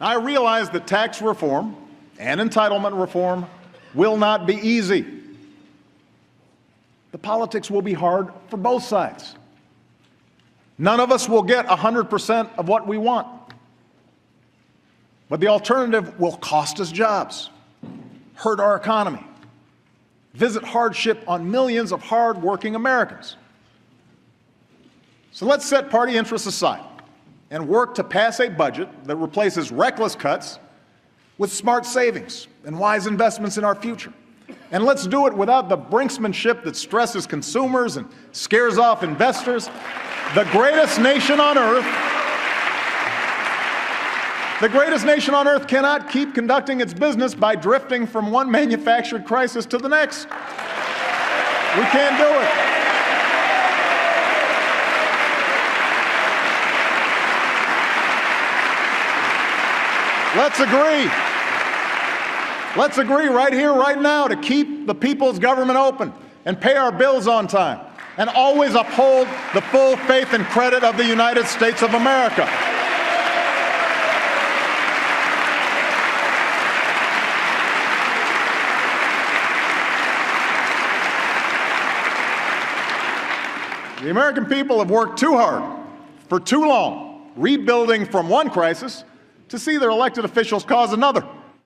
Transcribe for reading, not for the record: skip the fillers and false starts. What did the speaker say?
I realize that tax reform and entitlement reform will not be easy. The politics will be hard for both sides. None of us will get 100% of what we want. But the alternative will cost us jobs, hurt our economy, visit hardship on millions of hard-working Americans. So let's set party interests aside and work to pass a budget that replaces reckless cuts with smart savings and wise investments in our future. And let's do it without the brinksmanship that stresses consumers and scares off investors. The greatest nation on earth cannot keep conducting its business by drifting from one manufactured crisis to the next. We can't do it. Let's agree right here, right now, to keep the people's government open and pay our bills on time and always uphold the full faith and credit of the United States of America. The American people have worked too hard for too long, rebuilding from one crisis to see their elected officials cause another.